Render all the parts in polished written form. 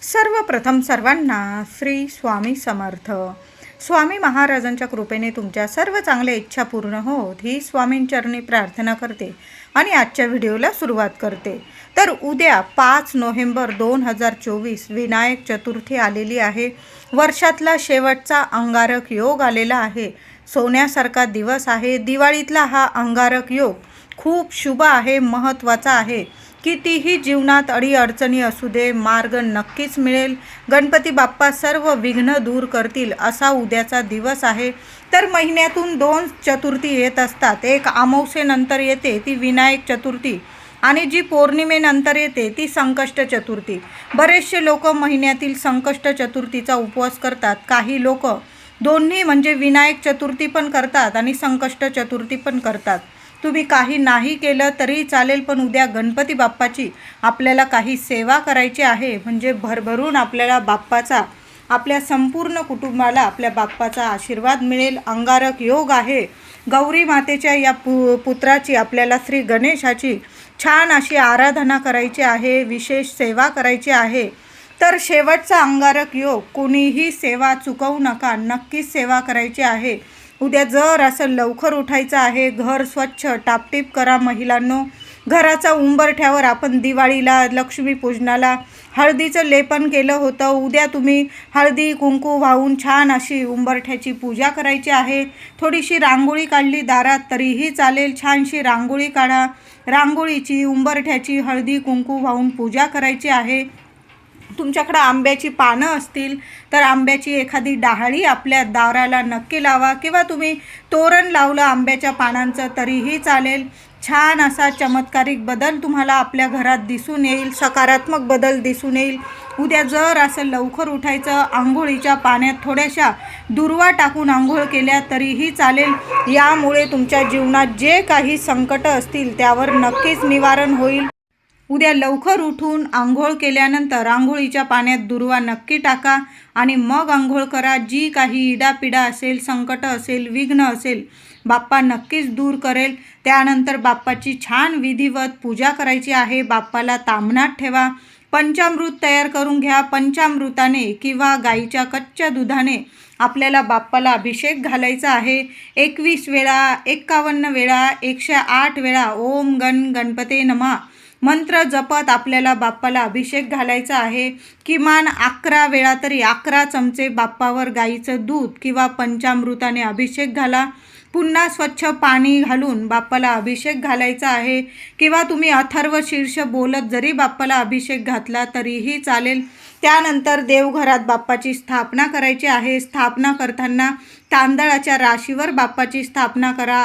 सर्वप्रथम सर्वांना श्री स्वामी समर्थ. स्वामी महाराजांच्या कृपेने तुमच्या सर्व चांगल्या इच्छा पूर्ण होत ही स्वामींचरणी प्रार्थना करते आणि आजच्या व्हिडिओला सुरुवात करते. तर उद्या 5 नोव्हेंबर 2024 विनायक चतुर्थी आलेली आहे. वर्षातला शेवटचा अंगारक योग आलेला आहे. सोन्यासारखा दिवस आहे. दिवाळीतला हा अंगारक योग खूप शुभ आहे, महत्त्वाचा आहे. कितीही जीवनात अडीअडचणी असू दे, मार्ग नक्कीच मिळेल. गणपती बाप्पा सर्व विघ्न दूर करतील असा उद्याचा दिवस आहे. तर महिन्यातून 2 चतुर्थी येत असतात. एक अमावस्येनंतर येते ती विनायक चतुर्थी आणि जी पौर्णिमेनंतर येते ती संकष्ट चतुर्थी. बरेचसे लोक महिन्यातील संकष्ट चतुर्थीचा उपवास करतात. काही लोक दोन्ही म्हणजे विनायक चतुर्थी पण करतात आणि संकष्ट चतुर्थी पण करतात. तुम्ही काही नाही केलं तरी चालेल, पण उद्या गणपती बाप्पाची आपल्याला काही सेवा करायची आहे. म्हणजे भरभरून आपल्याला बाप्पाचा, आपल्या संपूर्ण कुटुंबाला आपल्या बाप्पाचा आशीर्वाद मिळेल. अंगारक योग आहे. गौरी मातेच्या या पुत्राची, आपल्याला श्री गणेशाची छान अशी आराधना करायची आहे, विशेष सेवा करायची आहे. तर शेवटचा अंगारक योग, कोणीही सेवा चुकवू नका, नक्कीच सेवा करायची आहे. उद्या जर असं लवकर उठायचं आहे. घर स्वच्छ टापटीप करा महिलांनो. घराचा उंबरठ्यावर आपण दिवाळीला, लक्ष्मीपूजनाला हळदीचं लेपन केलं होतं. उद्या तुम्ही हळदी कुंकू वाहून छान अशी उंबरठ्याची पूजा करायची आहे. थोडीशी रांगोळी काढली दारात तरीही चालेल. छानशी रांगोळी काढा. रांगोळीची, उंबरठ्याची हळदी कुंकू वाहून पूजा करायची आहे. तुमच्याकडं आंब्याची पानं असतील तर आंब्याची एखादी डाहळी आपल्या दाराला नक्की लावा, किंवा तुम्ही तोरण लावलं आंब्याच्या पानांचं तरीही चालेल. छान असा चमत्कारिक बदल तुम्हाला आपल्या घरात दिसून येईल, सकारात्मक बदल दिसून येईल. उद्या जर असं लवकर उठायचं, आंघोळीच्या पाण्यात थोड्याशा दुर्वा टाकून आंघोळ केल्या तरीही चालेल. यामुळे तुमच्या जीवनात जे काही संकट असतील त्यावर नक्कीच निवारण होईल. उद्या लवकर उठून आंघोळ केल्यानंतर आंघोळीच्या पाण्यात दुर्वा नक्की टाका आणि मग आंघोळ करा. जी काही इडापिडा असेल, संकट असेल, विघ्न असेल, बाप्पा नक्कीच दूर करेल. त्यानंतर बाप्पाची छान विधिवत पूजा करायची आहे. बाप्पाला तामणात ठेवा. पंचामृत तयार करून घ्या. पंचामृताने किंवा गाईच्या कच्च्या दुधाने आपल्याला बाप्पाला अभिषेक घालायचा आहे. 21 वेळा, 51 वेळा, 108 वेळा ओम गण गणपते नमः मंत्र जपत आपल्याला बाप्पाला अभिषेक घालायचा आहे. किमान 11 वेळा तरी 11 चमचे बाप्पावर गाईचं दूध किंवा पंचामृताने अभिषेक घाला. पुन्हा स्वच्छ पाणी घालून बाप्पाला अभिषेक घालायचा आहे. किंवा तुम्ही अथर्व शीर्ष बोलत जरी बाप्पाला अभिषेक घातला तरीही चालेल. त्यानंतर देवघरात बाप्पाची स्थापना करायची आहे. स्थापना करताना तांदळाच्या राशीवर बाप्पाची स्थापना करा.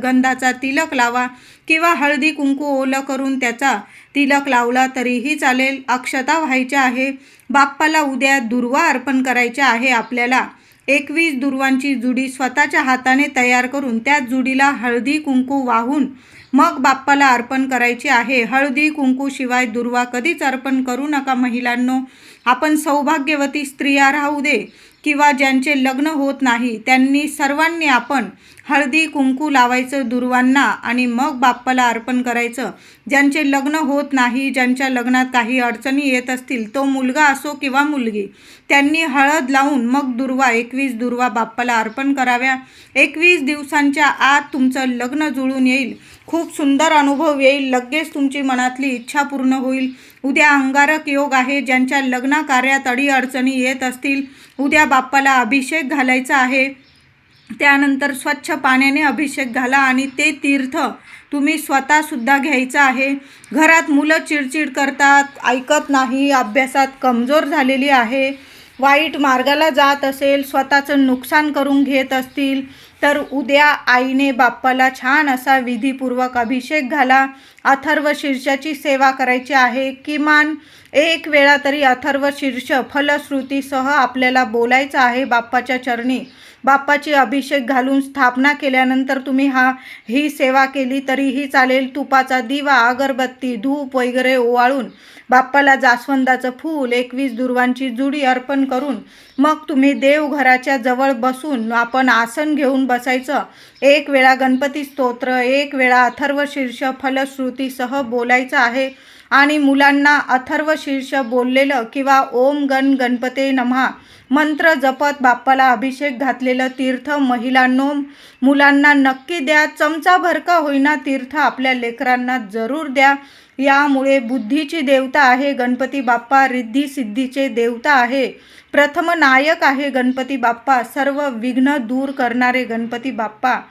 गंधाचा तिलक लावा किंवा हळदी कुंकू ओलं करून त्याचा तिलक लावला तरीही चालेल. अक्षता व्हायच्या आहे. बाप्पाला उद्या दुर्वा अर्पण करायच्या आहे. आपल्याला 21 दुर्वांची जुडी स्वतःच्या हाताने तयार करून त्या जुडीला हळदी कुंकू वाहून मग बाप्पाला अर्पण करायची आहे. हळदी कुंकू शिवाय दुर्वा कधीच अर्पण करू नका महिलांनो. आपण सौभाग्यवती स्त्रिया राहू दे किंवा ज्यांचे लग्न होत नाही, त्यांनी सर्वांनी आपण हळदी कुंकू लावायचं दुर्वांना आणि मग बाप्पाला अर्पण करायचं. ज्यांचे लग्न होत नाही, ज्यांच्या लग्नात काही अडचणी येत असतील, तो मुलगा असो किंवा मुलगी, त्यांनी हळद लावून मग दुर्वा 21 दुर्वा बाप्पाला अर्पण कराव्या. 21 दिवसांच्या आत तुमचं लग्न जुळून येईल. खूप सुंदर अनुभव येईल. लगेच तुमची मनातली इच्छा पूर्ण होईल. उद्या अंगारक योग आहे. ज्यांच्या लग्न कार्यात अडीअडचणी येत असतील, उद्या बाप्पाला अभिषेक घालायचा आहे. त्यानंतर स्वच्छ पाण्याने अभिषेक घाला आणि ते तीर्थ तुम्ही स्वतःसुद्धा घ्यायचं आहे. घरात मुलं चिडचिड करतात, ऐकत नाही, अभ्यासात कमजोर झालेली आहे, वाईट मार्गाला जात असेल, स्वतःचं नुकसान करून घेत असतील, तर उद्या आईने बाप्पाला छान असा विधीपूर्वक अभिषेक घाला. अथर्व शीर्षाची सेवा करायची आहे. किमान 1 वेळा तरी अथर्व शीर्ष फलश्रुतीसह आपल्याला बोलायचं आहे बाप्पाच्या चरणी. बाप्पाची अभिषेक घालून स्थापना केल्यानंतर तुम्ही ही सेवा केली तरीही चालेल. तुपाचा दिवा, अगरबत्ती, धूप वगैरे ओवाळून बाप्पाला जास्वंदाचं फूल, 21 दुर्वांची जुडी अर्पण करून मग तुम्ही देवघराच्या जवळ बसून आपण आसन घेऊन बसायचं. 1 वेळा गणपती स्तोत्र, 1 वेळा अथर्व शीर्ष फलश्रुतीसह बोलायचं आहे. आणि मुलांना अथर्व शीर्ष बोललेलं किंवा ओम गण गणपते नमः मंत्र जपत बाप्पाला अभिषेक घातलेलं तीर्थ महिलांनो मुलांना नक्की द्या. चमचाभर का होईना तीर्थ आपल्या लेकरांना जरूर द्या. यामुळे बुद्धीची देवता आहे गणपती बाप्पा, रिद्धी सिद्धीचे देवता आहे, प्रथम नायक आहे गणपती बाप्पा, सर्व विघ्न दूर करणारे गणपती बाप्पा.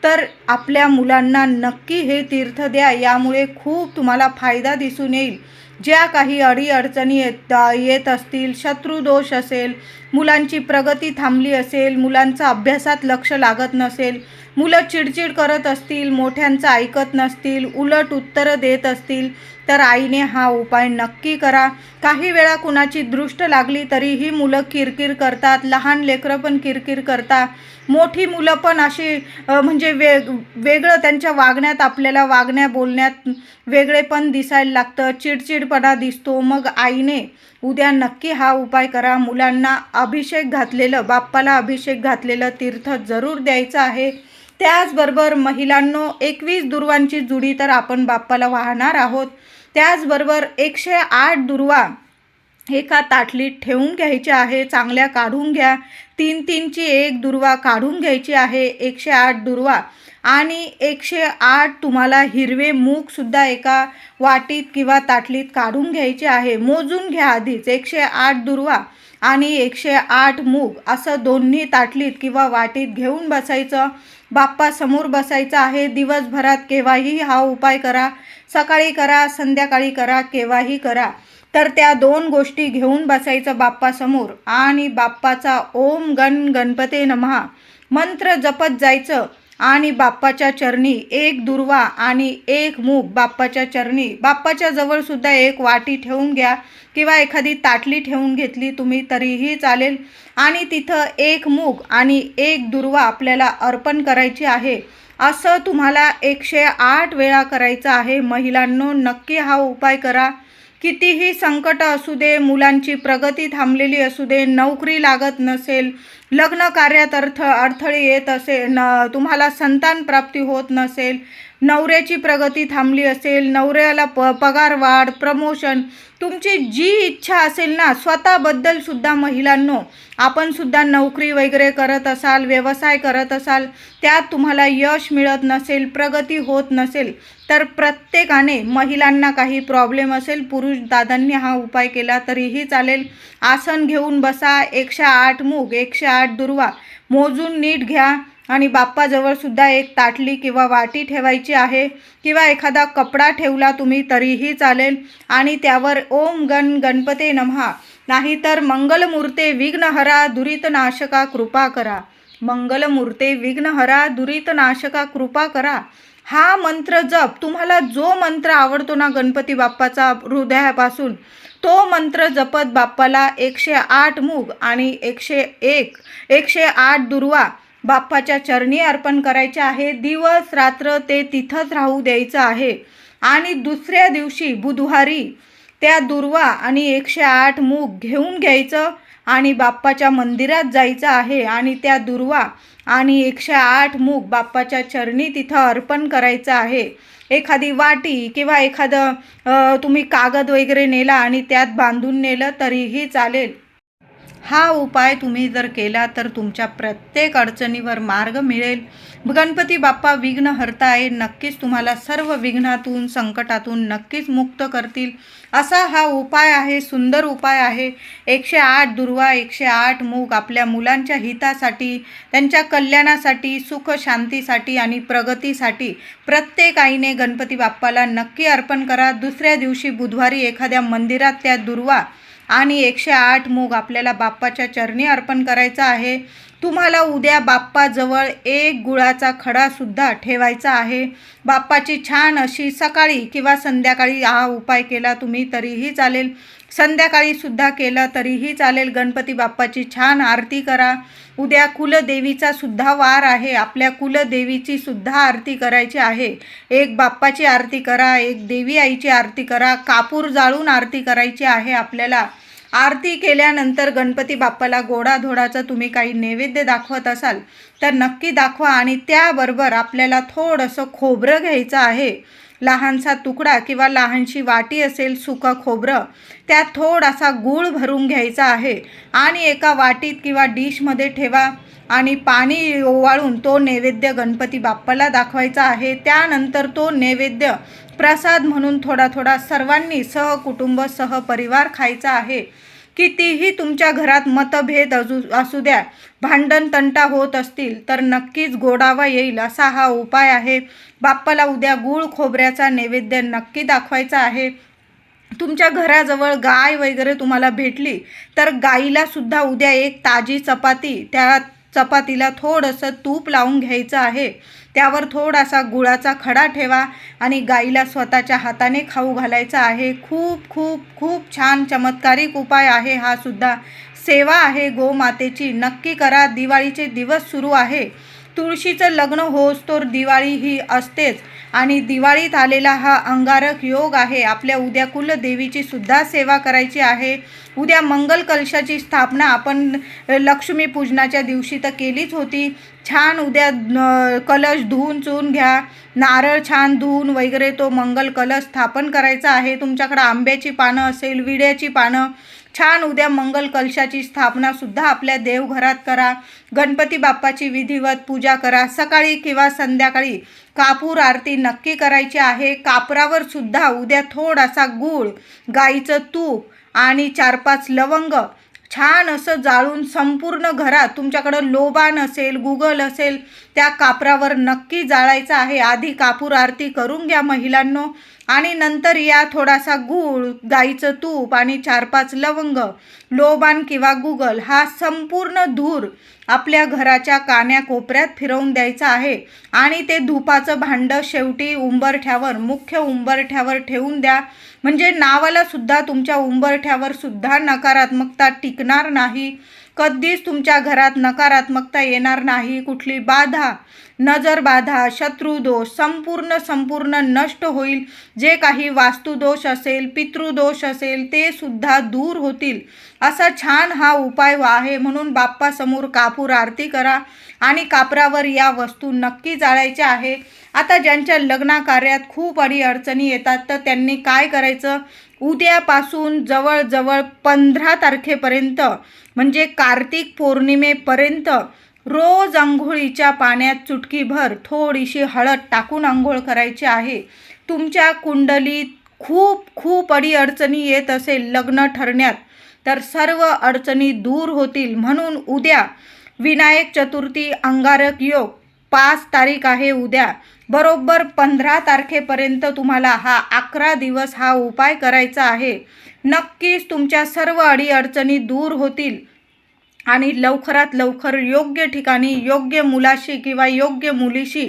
तर आपल्या मुलांना नक्की हे तीर्थ द्या. यामुळे खूप तुम्हाला फायदा दिसून येईल. ज्या काही अडीअडचणी येत असतील, शत्रुदोष असेल, मुलांची प्रगती थांबली असेल, मुलांचं अभ्यासात लक्ष लागत नसेल, मुलं चिडचिड करत असतील, मोठ्यांचं ऐकत नसतील, उलट उत्तरं देत असतील, तर आईने हा उपाय नक्की करा. काही वेळा कुणाची दृष्ट लागली तरीही मुलं किरकिर करतात, लहान लेकरं पण किरकिर करतात, मोठी मुलं पण अशी म्हणजे वेगळं त्यांच्या वागण्यात आपल्याला वागण्या बोलण्यात वेगळेपण दिसायला लागतं, चिडचिडपणा दिसतो. मग आईने उद्या नक्की हा उपाय करा. मुलांना अभिषेक घातलेलं, बाप्पाला अभिषेक घातलेलं तीर्थ जरूर द्यायचं आहे. त्याचबरोबर महिलांनो 21 दुर्वांची जुडी तर आपण बाप्पाला वाहणार आहोत. त्याचबरोबर 108 दुर्वा एका ताटलीत ठेवून घ्यायच्या आहे. चांगल्या काढून घ्या. 3-3ची एक दुर्वा काढून घ्यायची आहे. 108 दुर्वा आणि 108 तुम्हाला हिरवे मूगसुद्धा एका वाटीत किंवा ताटलीत काढून घ्यायचे आहे. मोजून घ्या आधीच. 108 दुर्वा आणि 108 मूग असं दोन्ही ताटलीत किंवा वाटीत घेऊन बसायचं. बाप्पासमोर बसायचं आहे. दिवसभरात केव्हाही हा उपाय करा. सकाळी करा, संध्याकाळी करा, केव्हाही करा. तर त्या 2 गोष्टी घेऊन बसायचं बाप्पासमोर आणि बाप्पाचा ओम गण गणपते नमः मंत्र जपत जायचं आणि बाप्पाच्या चरणी 1 दुर्वा आणि 1 मूग बाप्पाच्या चरणी, बाप्पाच्या जवळसुद्धा एक वाटी ठेवून घ्या किंवा एखादी ताटली ठेवून घेतली तुम्ही तरीही चालेल आणि तिथं 1 मूग आणि 1 दुर्वा आपल्याला अर्पण करायची आहे. असं तुम्हाला 108 वेळा करायचं आहे. महिलांनो नक्की हा उपाय करा. कितीही संकट असू दे, मुलांची प्रगती थांबलेली असू दे, नोकरी लागत नसेल, लग्न कार्यात अडथळे येत असेल, तुम्हाला संतान प्राप्ती होत नसेल, नवऱ्याची प्रगती थांबली असेल, नवऱ्याला पगार वाढ, प्रमोशन, तुमची जी इच्छा असेल ना, स्वतःबद्दल सुद्धा महिलांनो आपण सुद्धा नोकरी वगैरे करत असाल, व्यवसाय करत असाल, त्यात तुम्हाला यश मिळत नसेल, प्रगती होत नसेल, तर प्रत्येकाने महिलांना काही प्रॉब्लेम असेल, पुरुष दादांनी हा उपाय केला तरीही चालेल. आसन घेऊन बसा. 108 मूग 108 दुर्वा मोजून नीट घ्या आणि बाप्पाजवळ सुद्धा एक ताटली किंवा वाटी ठेवायची आहे किंवा एखादा कपडा ठेवला तुम्ही तरीही चालेल आणि त्यावर ओम गण गणपते नमः नाहीतर मंगलमूर्ते विघ्नहरा दुरितनाशका कृपा करा, मंगलमूर्ते विघ्नहरा दुरितनाशका कृपा करा हा मंत्र जप. तुम्हाला जो मंत्र आवडतो ना गणपती बाप्पाचा हृदयापासून, तो मंत्र जपत बाप्पाला 108 मूग आणि 108 दुर्वा बाप्पाच्या चरणी अर्पण करायचे आहे. दिवस रात्र ते तिथंच राहू द्यायचं आहे आणि दुसऱ्या दिवशी बुधवारी त्या दुर्वा आणि 108 मूग घेऊन घ्यायचं आणि बाप्पाच्या मंदिरात जायचं आहे आणि त्या दुर्वा आणि 108 मूग बाप्पाच्या चरणी तिथं अर्पण करायचं आहे. एखादी वाटी किंवा एखादं तुम्ही कागद वगैरे नेला आणि त्यात बांधून नेलं तरीही चालेल. हा उपाय तुम्ही जर केला तर तुमच्या प्रत्येक अडचणीवर मार्ग मिळेल. गणपती बाप्पा विघ्नहर्ता आहे. नक्कीच तुम्हाला सर्व विघ्नातून संकटातून नक्कीच मुक्त करतील. असा हा उपाय आहे. सुंदर उपाय आहे. 108 दुर्वा 108 मूग आपल्या मुलांच्या हितासाठी, त्यांच्या कल्याणासाठी, सुख शांतीसाठी आणि प्रगतीसाठी प्रत्येक आईने गणपती बाप्पाला नक्की अर्पण करा. दुसऱ्या दिवशी बुधवारी एखाद्या मंदिरात त्या दुर्वा आणि 108 मूग आपल्याला बाप्पाच्या चरणी अर्पण करायचा आहे. तुम्हाला उद्या बाप्पाजवळ 1 गुळाचा खडासुद्धा ठेवायचा आहे. बाप्पाची छान अशी सकाळी किंवा संध्याकाळी हा उपाय केला तुम्ही तरीही चालेल, संध्याकाळीसुद्धा केलं तरीही चालेल. गणपती बाप्पाची छान आरती करा. उद्या कुलदेवीचा सुद्धा वार आहे. आपल्या कुलदेवीची सुद्धा आरती करायची आहे. एक बाप्पाची आरती करा, एक देवी आईची आरती करा, कापूर जाळून आरती करायची आहे आपल्याला. आरती केल्यानंतर गणपती बाप्पाला गोडाधोडाचं तुम्ही काही नैवेद्य दाखवत असाल तर नक्की दाखवा आणि त्याबरोबर आपल्याला थोडंसं खोबरं घ्यायचं आहे. लहानसा तुकडा किंवा लहानशी वाटी असेल सुकं खोबरं, त्यात थोडासा गूळ भरून घ्यायचा आहे आणि एका वाटीत किंवा डिशमध्ये ठेवा आणि पाणी ओवाळून तो नैवेद्य गणपती बाप्पाला दाखवायचा आहे. त्यानंतर तो नैवेद्य प्रसाद म्हणून थोडा थोडा सर्वांनी सहकुटुंब सहपरिवार खायचा आहे. कितीही तुमच्या घरात मतभेद असू द्या, भांडण तंटा होत असतील तर नक्कीच गोडावा येईल असा हा उपाय आहे. बाप्पाला उद्या गूळ खोबऱ्याचा नैवेद्य नक्की दाखवायचा आहे. तुमच्या घराजवळ गाय वगैरे तुम्हाला भेटली तर गाईला सुद्धा उद्या एक ताजी चपाती, त्या चपातीला थोडंसं तूप लावून घ्यायचं आहे. त्यावर थोडासा गुळाचा खडा ठेवा आणि गाईला स्वतःच्या हाताने खाऊ घालायचा आहे. खूप खूप खूप छान चमत्कारिक उपाय आहे हा सुद्धा. सेवा आहे गोमातेची, नक्की करा. दिवाळीचे दिवस सुरू आहे. तुळशीचं लग्न होस्तोवर दिवाळी ही असतेच आणि दिवाळीत आलेला हा अंगारक योग आहे. आपल्या उद्या कुलदेवीची सुद्धा सेवा करायची आहे. उद्या मंगल कलशाची स्थापना आपण लक्ष्मीपूजनाच्या दिवशी तर केलीच होती. छान उद्या कलश धुवून चुवून घ्या, नारळ छान धुवून वगैरे तो मंगल कलश स्थापन करायचा आहे. तुमच्याकडे आंब्याची पानं असेल, विड्याची पानं, छान उद्या मंगल कलशाची स्थापना सुद्धा आपल्या देवघरात करा. गणपती बाप्पाची विधिवत पूजा करा. सकाळी किंवा संध्याकाळी कापूर आरती नक्की करायची आहे. कापरावर सुद्धा उद्या थोडासा गूळ, गाईचं तूप आणि 4-5 लवंग छान असं जाळून संपूर्ण घरात, तुमच्याकडं लोबान असेल, गुगल असेल, त्या कापरावर नक्की जाळायचं आहे. आधी कापूर आरती करून घ्या महिलांनो आणि नंतर या थोडासा गूळ, गाईचं तूप आणि 4-5 लवंग, लोबान किंवा गुगल हा संपूर्ण धूर आपल्या घराच्या कान्याकोपऱ्यात फिरवून द्यायचा आहे आणि ते धुपाचं भांडं शेवटी उंबरठ्यावर, मुख्य उंबरठ्यावर ठेवून द्या. म्हणजे नावाला सुद्धा तुमच्या उंबरठ्यावर सुद्धा नकारात्मकता टिकणार नाही. कधीच तुमच्या घरात नकारात्मकता येणार नाही. कुठली बाधा, नजर बाधा, शत्रुदोष संपूर्ण नष्ट होईल. जे काही वास्तुदोष असेल, पितृदोष असेल ते सुद्धा दूर होतील. असा छान हा उपाय आहे. म्हणून बाप्पासमोर कापूर आरती करा आणि कापरावर या वस्तू नक्की जाळायच्या आहे. आता ज्यांच्या लग्नाकार्यात खूप अडीअडचणी येतात तर त्यांनी काय करायचं, उद्यापासून जवळजवळ 15 तारखेपर्यंत म्हणजे कार्तिक पौर्णिमेपर्यंत रोज अंघोळीच्या पाण्यात चुटकीभर थोडीशी हळद टाकून अंघोळ करायची आहे. तुमच्या कुंडलीत खूप अडीअडचणी येत असेल लग्न ठरण्यात तर सर्व अडचणी दूर होतील. म्हणून उद्या विनायक चतुर्थी अंगारक योग 5 तारीख आहे उद्या, बरोबर 15 तारखेपर्यंत तुम्हाला हा 11 दिवस हा उपाय करायचा आहे. नक्कीच तुमच्या सर्व अडीअडचणी दूर होतील आणि लवकरात लवकर योग्य ठिकाणी योग्य मुलाशी किंवा योग्य मुलीशी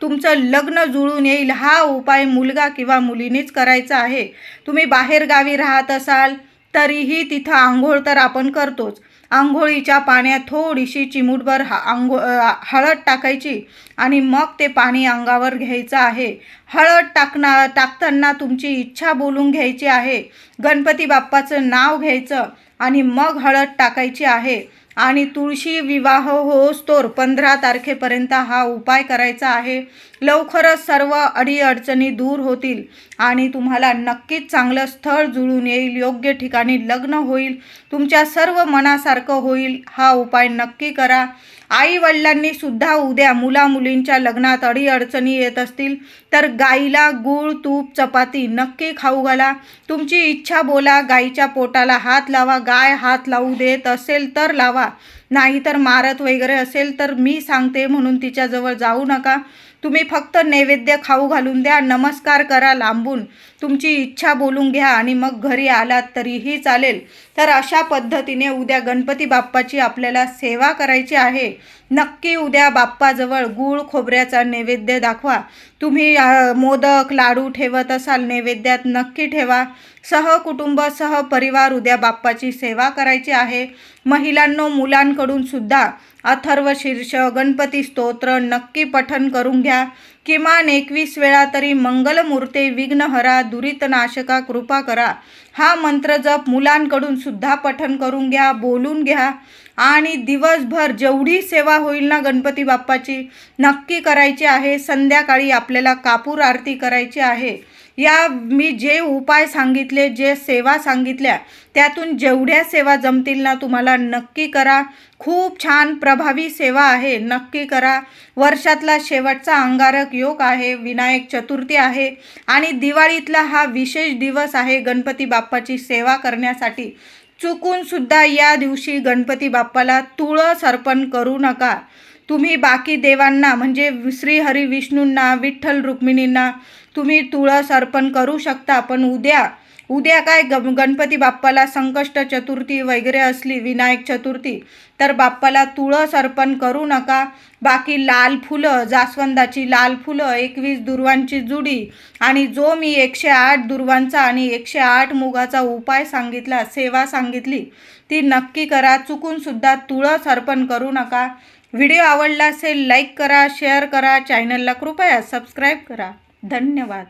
तुमचं लग्न जुळून येईल. हा उपाय मुलगा किंवा मुलीनेच करायचा आहे. तुम्ही बाहेरगावी राहत असाल तरीही तिथं आंघोळ तर आपण करतोच. आंघोळीच्या पाण्यात थोडीशी चिमूटभर हळद टाकायची आणि मग ते पाणी अंगावर घ्यायचं आहे. हळद टाकताना तुमची इच्छा बोलून घ्यायची आहे. गणपती बाप्पाचं नाव घ्यायचं आणि मग हळद टाकायची आहे आणि तुळशी विवाह होस्तोवर 15 तारखेपर्यंत हा उपाय करायचा आहे. लवकरच सर्व अडीअडचणी दूर होतील आणि तुम्हाला नक्कीच चांगलं स्थळ जुळून येईल. योग्य ठिकाणी लग्न होईल. तुमच्या सर्व मनासारखं होईल. हा उपाय नक्की करा. आई वडिलांनी सुद्धा उद्या मुलींच्या लग्नात अडीअडचणी येत असतील तर गाईला गूळ, तूप, चपाती नक्की खाऊ घाला. तुमची इच्छा बोला. गाईच्या पोटाला हात लावा. गाय हात लावू देत असेल तर लावा, नाहीतर मारत वगैरे असेल तर मी सांगते म्हणून तिच्याजवळ जाऊ नका. तुम्ही फक्त नैवेद्य खाऊ घालून द्या. नमस्कार करा लांबून. तुमची इच्छा बोलून घ्या आणि मग घरी आलात तरीही चालेल. तर अशा पद्धतीने उद्या गणपती बाप्पाची आपल्याला सेवा करायची आहे. नक्की उद्या बाप्पाजवळ गूळ खोबऱ्याचा नैवेद्य दाखवा. तुम्ही मोदक, लाडू ठेवत असाल नैवेद्यात नक्की ठेवा. सहकुटुंब सहपरिवार उद्या बाप्पाची सेवा करायची आहे. महिलांनो, मुलांकडून सुद्धा अथर्व शीर्ष गणपती स्तोत्र नक्की पठण करून घ्या. किमान 21 वेळा तरी मंगलमूर्ते विघ्नहरा दुरितनाशका कृपा करा हा मंत्र जप मुलांकडून सुद्धा पठण करून घ्या, बोलून घ्या. आणि दिवसभर जेवढी सेवा होईल ना गणपती बाप्पाची नक्की करायची आहे. संध्याकाळी आपल्याला कापूर आरती करायची आहे. या मी जे उपाय सांगितले, जे सेवा सांगितल्या, त्यातून जेवढ्या सेवा जमतील ना तुम्हाला नक्की करा. खूप छान प्रभावी सेवा आहे, नक्की करा. वर्षातला शेवटचा अंगारक योग आहे, विनायक चतुर्थी आहे आणि दिवाळीतला हा विशेष दिवस आहे गणपती बाप्पाची सेवा करण्यासाठी. चुकून सुद्धा या दिवशी गणपती बाप्पाला तुळस अर्पण करू नका. तुम्ही बाकी देवांना म्हणजे श्री हरी विष्णूंना, विठ्ठल रुक्मिणींना तुम्ही तुळस अर्पण करू शकता, पण उद्या काय गणपती बाप्पाला संकष्ट चतुर्थी वगैरे असली, विनायक चतुर्थी, तर बाप्पाला तुळस अर्पण करू नका. बाकी लाल फुलं, जास्वंदाची लाल फुलं, 21 दुर्वांची जुडी आणि जो मी 108 दुर्वांचा आणि 108 मुगाचा उपाय सांगितला, सेवा सांगितली, ती नक्की करा. चुकून सुद्धा तुळस अर्पण करू नका. व्हिडिओ आवडला असेल लाईक करा, शेअर करा, चॅनलला कृपया सबस्क्राईब करा. धन्यवाद.